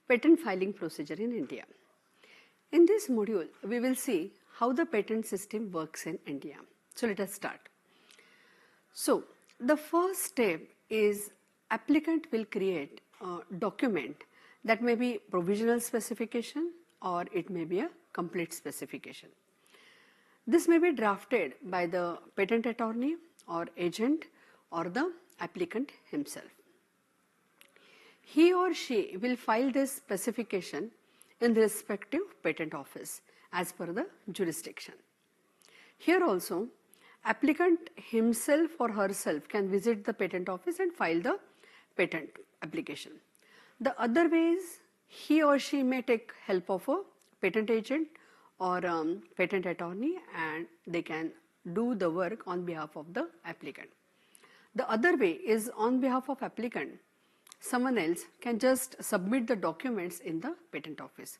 Patent filing procedure in India. In this module, we will see how the patent system works in India. So let us start. So the first step is applicant will create a document that may be provisional specification or it may be a complete specification. This may be drafted by the patent attorney or agent or the applicant himself. He or she will file this specification in the respective patent office as per the jurisdiction. Here also, applicant himself or herself can visit the patent office and file the patent application. The other ways, he or she may take help of a patent agent or patent attorney and they can do the work on behalf of the applicant. The other way is on behalf of applicant, someone else can just submit the documents in the patent office.